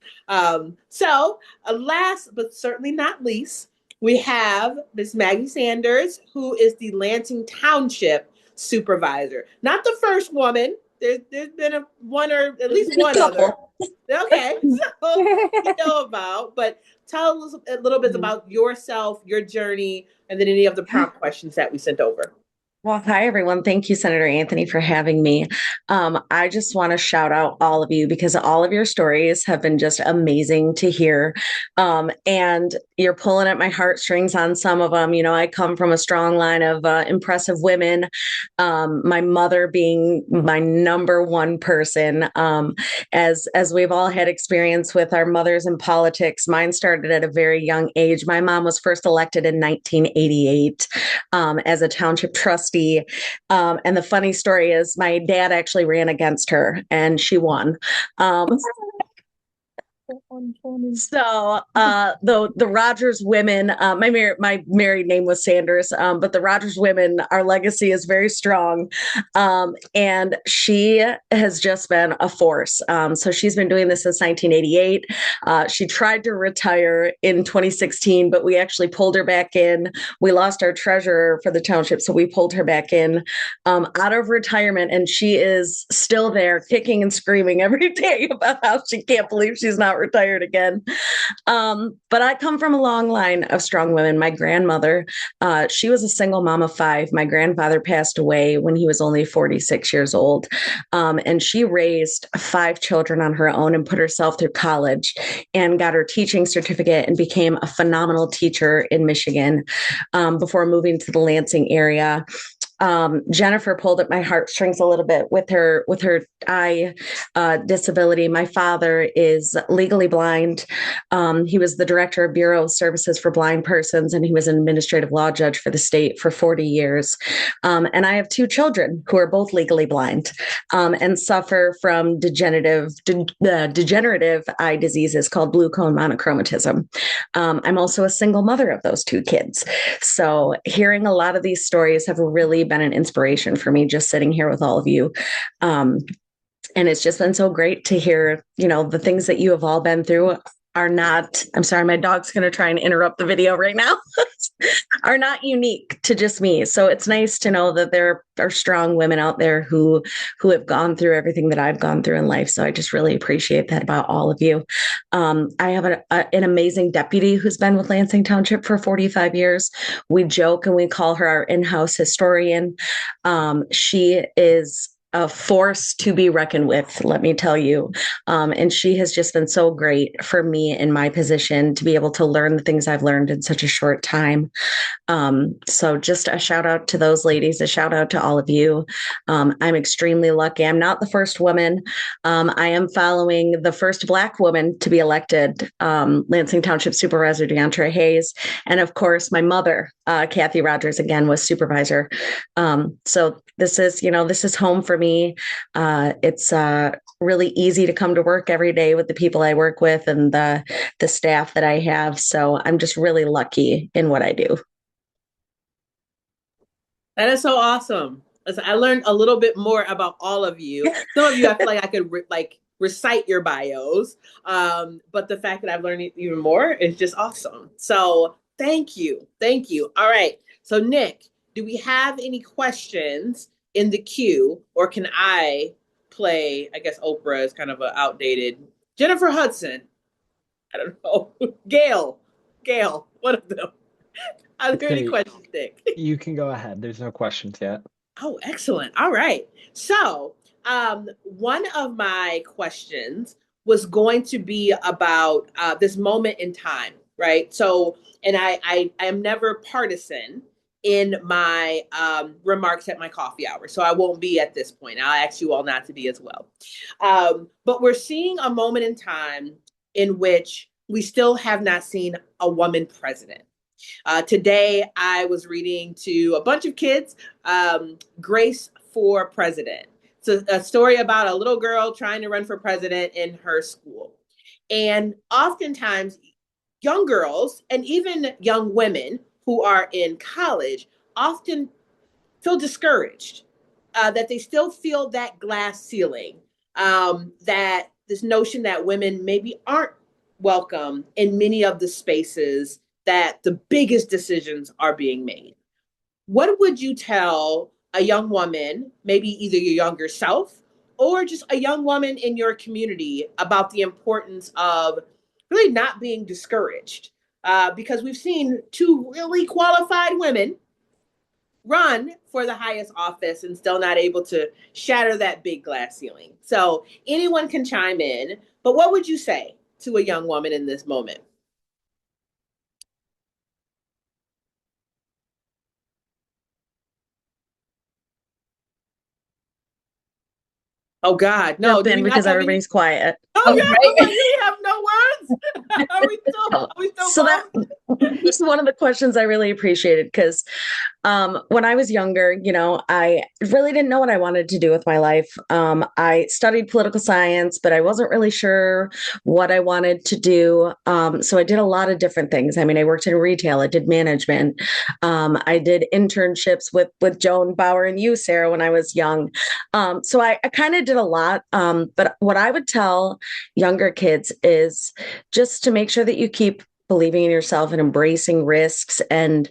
So last but certainly not least, we have Miss Maggie Sanders, who is the Lansing Township Supervisor. Not the first woman. There's been at least one other. Okay, so you know about, but tell us a little bit about yourself, your journey, and then any of the prompt questions that we sent over. Well, hi, everyone. Thank you, Senator Anthony, for having me. I just want to shout out all of you, because all of your stories have been just amazing to hear. And you're pulling at my heartstrings on some of them. I come from a strong line of impressive women, my mother being my number one person. As we've all had experience with our mothers in politics, mine started at a very young age. My mom was first elected in 1988 as a township trustee. And the funny story is my dad actually ran against her and she won. So the Rogers women, my married name was Sanders, but the Rogers women, our legacy is very strong. And she has just been a force. So she's been doing this since 1988. She tried to retire in 2016, but we actually pulled her back in. We lost our treasurer for the township, so we pulled her back in out of retirement. And she is still there kicking and screaming every day about how she can't believe she's not retired again. But I come from a long line of strong women. My grandmother, she was a single mom of 5. My grandfather passed away when he was only 46 years old. And she raised 5 children on her own and put herself through college and got her teaching certificate and became a phenomenal teacher in Michigan before moving to the Lansing area. Jennifer pulled at my heartstrings a little bit with her eye disability. My father is legally blind. He was the director of Bureau of Services for Blind Persons, and he was an administrative law judge for the state for 40 years. And I have two children who are both legally blind and suffer from degenerative eye diseases called blue cone monochromatism. I'm also a single mother of those two kids. So hearing a lot of these stories have really been an inspiration for me, just sitting here with all of you. And it's just been so great to hear, the things that you have all been through are not, I'm sorry, my dog's going to try and interrupt the video right now, are not unique to just me. So it's nice to know that there are strong women out there who have gone through everything that I've gone through in life. So I just really appreciate that about all of you. I have an amazing deputy who's been with Lansing Township for 45 years. We joke and we call her our in-house historian. She is a force to be reckoned with, let me tell you. And she has just been so great for me in my position to be able to learn the things I've learned in such a short time. So just a shout out to those ladies, a shout out to all of you. I'm extremely lucky. I'm not the first woman. I am following the first Black woman to be elected, Lansing Township Supervisor DeAndre Hayes. And of course, my mother, Kathy Rogers, again, was supervisor. So this is home for me. It's really easy to come to work every day with the people I work with and the staff that I have. So I'm just really lucky in what I do. That is so awesome. I learned a little bit more about all of you. Some of you, I feel like I could recite your bios, but the fact that I've learned even more is just awesome. So thank you. All right. So Nick, do we have any questions in the queue, or can I play? I guess Oprah is kind of an outdated. Jennifer Hudson. I don't know. Gail, one of them. Are there any questions, Nick? You can go ahead. There's no questions yet. Oh, excellent. All right. So, one of my questions was going to be about this moment in time, right? So, and I am never partisan in my remarks at my coffee hour, so I won't be at this point. I'll ask you all not to be as well. But we're seeing a moment in time in which we still have not seen a woman president. Today, I was reading to a bunch of kids, Grace for President. It's a story about a little girl trying to run for president in her school. And oftentimes, young girls and even young women who are in college often feel discouraged, that they still feel that glass ceiling, that this notion that women maybe aren't welcome in many of the spaces that the biggest decisions are being made. What would you tell a young woman, maybe either your younger self or just a young woman in your community, about the importance of really not being discouraged? Because we've seen two really qualified women run for the highest office and still not able to shatter that big glass ceiling. So anyone can chime in, but what would you say to a young woman in this moment? Oh God, no! Because everybody's quiet. Oh yeah, right. You have no words. Are we still? So that's one of the questions I really appreciated, because when I was younger, I really didn't know what I wanted to do with my life. I studied political science, but I wasn't really sure what I wanted to do. So I did a lot of different things. I mean, I worked in retail, I did management. I did internships with Joan Bauer and you, Sarah, when I was young. So I kind of did a lot. But what I would tell younger kids is just to make sure that you keep believing in yourself and embracing risks, and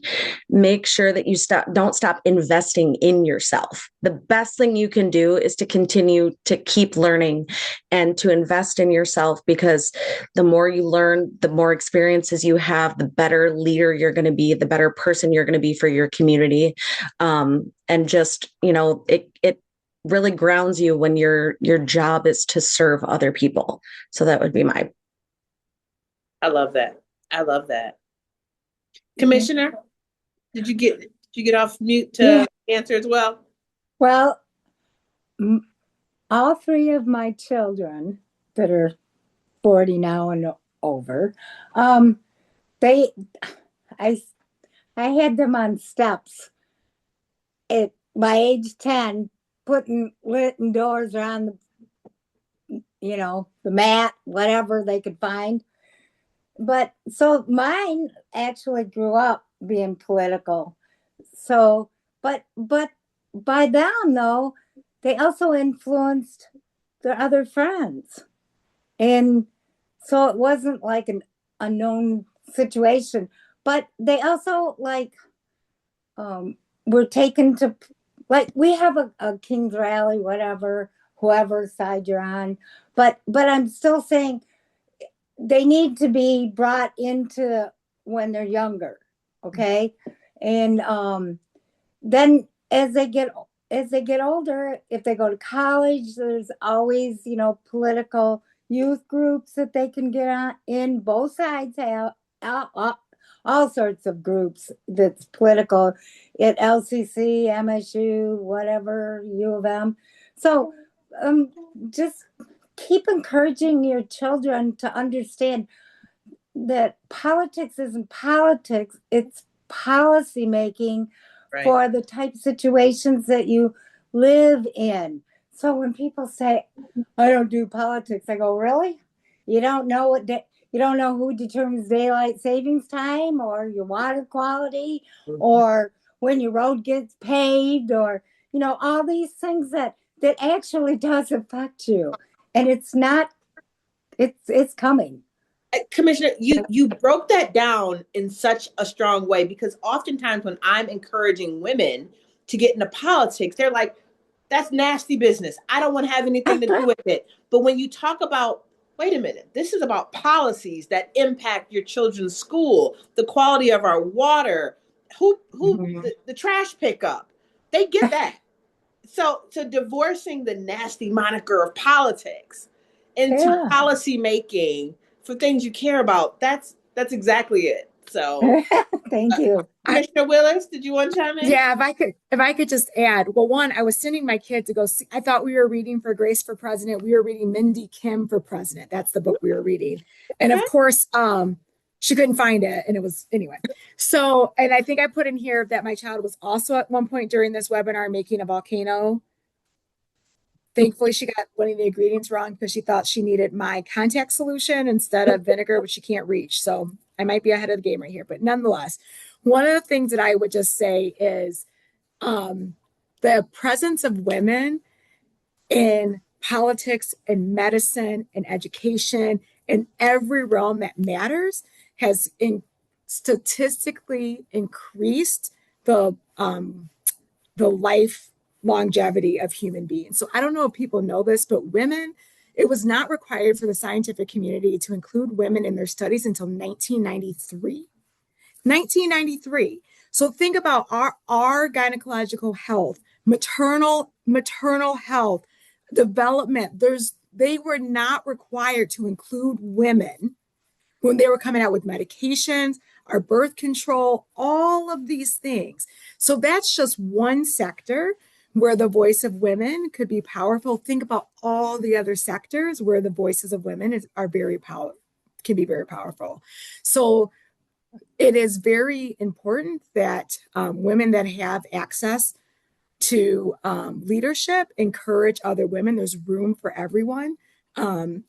make sure that you don't stop investing in yourself. The best thing you can do is to continue to keep learning and to invest in yourself, because the more you learn, the more experiences you have, the better leader you're going to be, the better person you're going to be for your community. And just, it really grounds you when your job is to serve other people. So that would be I love that. Commissioner, did you get off mute to answer as well? Well, all three of my children that are 40 now and over, they, I, I had them on steps at by age 10, putting lit doors around the mat, whatever they could find. But so mine actually grew up being political. So, but by them though, they also influenced their other friends. And so it wasn't like an unknown situation. But they also were taken to, like, we have a King's rally, whatever, whoever side you're on. But I'm still saying they need to be brought into when they're younger, okay? And then as they get older, if they go to college, there's always political youth groups that they can get on. In both sides have all sorts of groups that's political at LCC, MSU, whatever, U of M. So just keep encouraging your children to understand that politics isn't politics, it's policy making for the type of situations that you live in. So when people say, I don't do politics, I go, really? You don't know you don't know who determines daylight savings time or your water quality or when your road gets paved or all these things that actually does affect you. And it's not, it's coming. Commissioner, you broke that down in such a strong way, because oftentimes when I'm encouraging women to get into politics, they're like, that's nasty business. I don't want to have anything to do with it. But when you talk about, wait a minute, this is about policies that impact your children's school, the quality of our water, the trash pickup, they get that. So divorcing the nasty moniker of politics into policy making for things you care about, that's exactly it. So thank you. Commissioner Willis, did you want to chime in? Yeah, if I could just add, well, one, I was sending my kid to go see, I thought we were reading for Grace for President. We were reading Mindy Kim for President. That's the book we were reading. And of course, she couldn't find it. And it was, anyway. So, and I think I put in here that my child was also at one point during this webinar making a volcano. Thankfully, she got one of the ingredients wrong because she thought she needed my contact solution instead of vinegar, which she can't reach. So I might be ahead of the game right here. But nonetheless, one of the things that I would just say is the presence of women in politics and medicine and education in every realm that matters has statistically increased the life longevity of human beings. So I don't know if people know this, but women, it was not required for the scientific community to include women in their studies until 1993. 1993. So think about our gynecological health, maternal health, development. They were not required to include women when they were coming out with medications, our birth control, all of these things. So that's just one sector where the voice of women could be powerful. Think about all the other sectors where the voices of women can be very powerful. So it is very important that women that have access to leadership encourage other women. There's room for everyone. And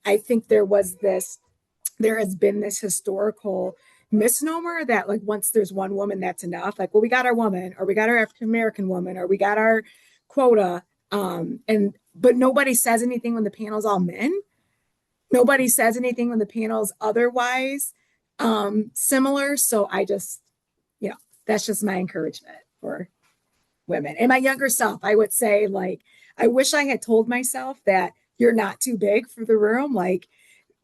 I think there has been this historical misnomer that like once there's one woman, that's enough. Like, well, we got our woman, or we got our African American woman, or we got our quota. But nobody says anything when the panel's all men. Nobody says anything when the panel's otherwise similar. So I just, that's just my encouragement for women. And my younger self, I would say, like, I wish I had told myself that you're not too big for the room. Like,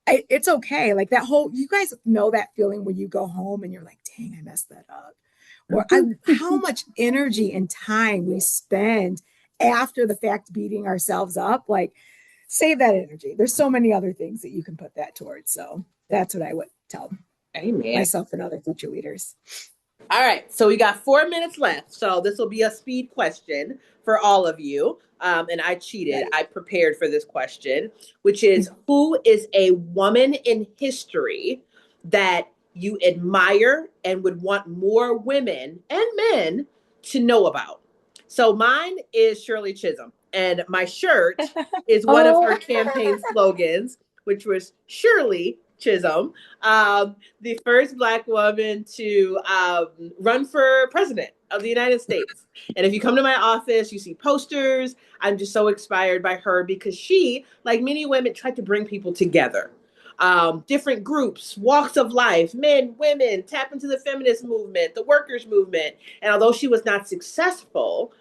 it's okay. Like that whole, you guys know that feeling when you go home and you're like, dang, I messed that up. Or how much energy and time we spend after the fact beating ourselves up. Like, save that energy. There's so many other things that you can put that towards. So that's what I would tell myself and other future leaders. All right, so we got 4 minutes left. So this will be a speed question for all of you. And I cheated. I prepared for this question, which is, who is a woman in history that you admire and would want more women and men to know about? So mine is Shirley Chisholm, and my shirt is one of her campaign slogans, which was Shirley Chisholm. The first Black woman to run for president of the United States. And if you come to my office, you see posters. I'm just so inspired by her because she, like many women, tried to bring people together. Different groups, walks of life, men, women, tap into the feminist movement, the workers' movement. And although she was not successful,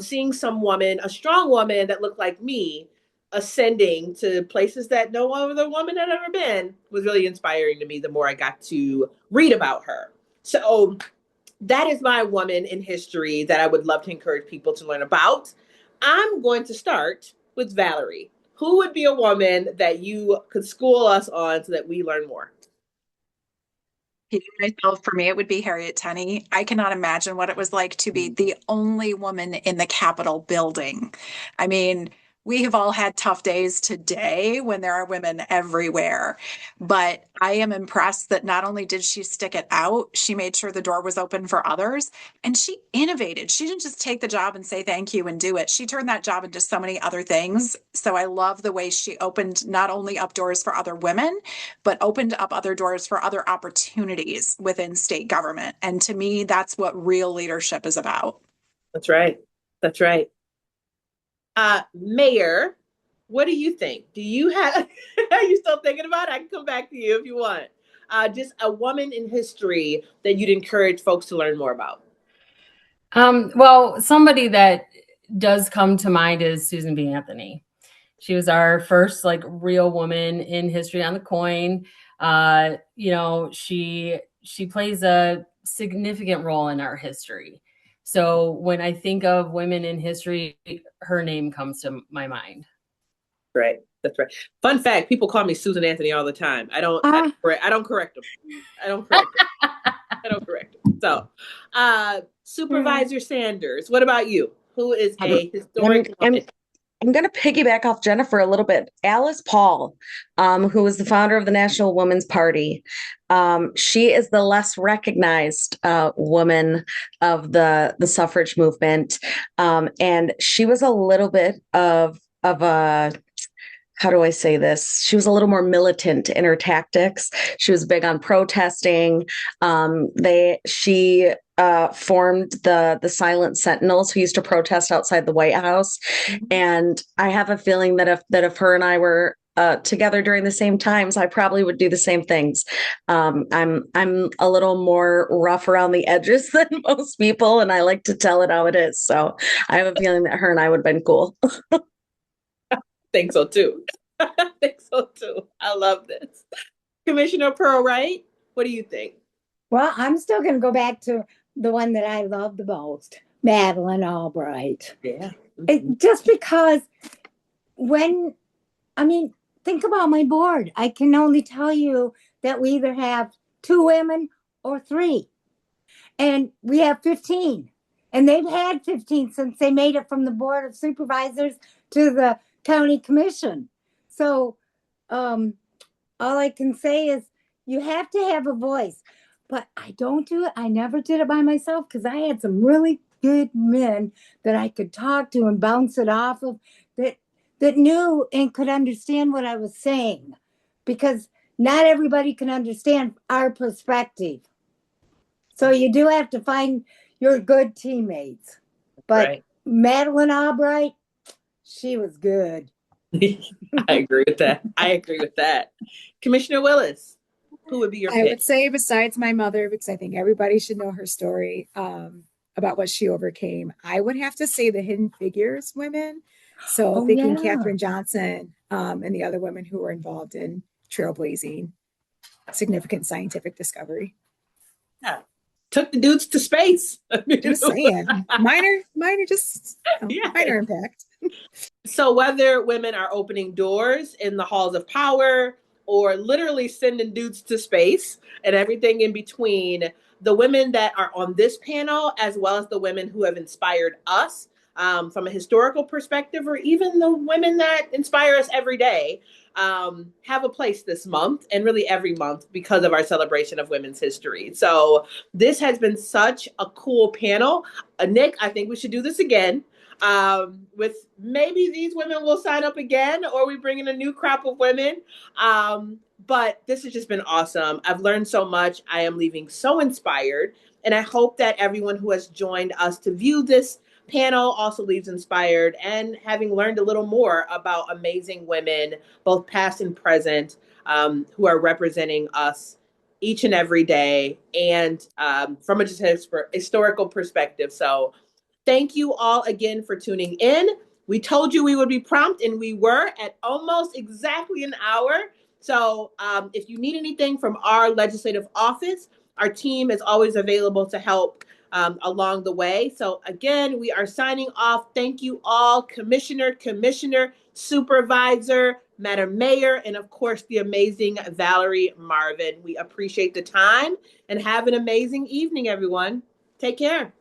seeing some woman, a strong woman that looked like me, ascending to places that no other woman had ever been was really inspiring to me the more I got to read about her. So that is my woman in history that I would love to encourage people to learn about. I'm going to start with Valerie. Who would be a woman that you could school us on so that we learn more? Myself, for me, it would be Harriet Tenney. I cannot imagine what it was like to be the only woman in the Capitol building. I mean, we have all had tough days today when there are women everywhere, but I am impressed that not only did she stick it out, she made sure the door was open for others and she innovated. She didn't just take the job and say thank you and do it. She turned that job into so many other things. So I love the way she opened not only up doors for other women, but opened up other doors for other opportunities within state government. And to me, that's what real leadership is about. That's right. That's right. Mayor, what do you think? Do you have, are you still thinking about it? I can come back to you if you want. Just a woman in history that you'd encourage folks to learn more about. Well, somebody that does come to mind is Susan B. Anthony. She was our first like real woman in history on the coin. She plays a significant role in our history. So when I think of women in history, her name comes to my mind. Right. That's right. Fun fact: people call me Susan Anthony all the time. I don't correct them. I don't correct them. I don't correct them. So, Supervisor Sanders, what about you? Who is a historic woman? I'm going to piggyback off Jennifer a little bit. Alice Paul, who was the founder of the National Women's Party, she is the less recognized woman of the suffrage movement, and she was a little bit of a, how do I say this? She was a little more militant in her tactics. She was big on protesting. She formed the Silent Sentinels, who used to protest outside the White House. And I have a feeling that if her and I were together during the same times, I probably would do the same things. I'm a little more rough around the edges than most people, and I like to tell it how it is. So I have a feeling that her and I would have been cool. Think so too. I think so too. I love this. Commissioner Pearl Wright, what do you think? Well, I'm still going to go back to the one that I love the most, Madeleine Albright. Yeah. Just because think about my board. I can only tell you that we either have 2 women or 3. And we have 15. And they've had 15 since they made it from the Board of Supervisors to the County Commission. So all I can say is you have to have a voice. But I don't do it. I never did it by myself because I had some really good men that I could talk to and bounce it off of that knew and could understand what I was saying. Because not everybody can understand our perspective. So you do have to find your good teammates. But right. Madeleine Albright, she was good. I agree with that. Commissioner Willis, who would be your pick? I would say besides my mother, because I think everybody should know her story about what she overcame. I would have to say the Hidden Figures women. So thinking Katherine Johnson and the other women who were involved in trailblazing significant scientific discovery. Yeah. Took the dudes to space. Just saying. Minor impact. So whether women are opening doors in the halls of power or literally sending dudes to space and everything in between, the women that are on this panel, as well as the women who have inspired us from a historical perspective, or even the women that inspire us every day, have a place this month and really every month because of our celebration of women's history. So this has been such a cool panel. Nick, I think we should do this again. With maybe these women will sign up again, or we bring in a new crop of women. But this has just been awesome. I've learned so much. I am leaving so inspired. And I hope that everyone who has joined us to view this panel also leaves inspired and having learned a little more about amazing women, both past and present, who are representing us each and every day, and from a just historical perspective. So thank you all again for tuning in. We told you we would be prompt, and we were at almost exactly an hour. So if you need anything from our legislative office, our team is always available to help along the way. So again, we are signing off. Thank you all, Commissioner, Supervisor, Madam Mayor, and of course, the amazing Valerie Marvin. We appreciate the time, and have an amazing evening, everyone. Take care.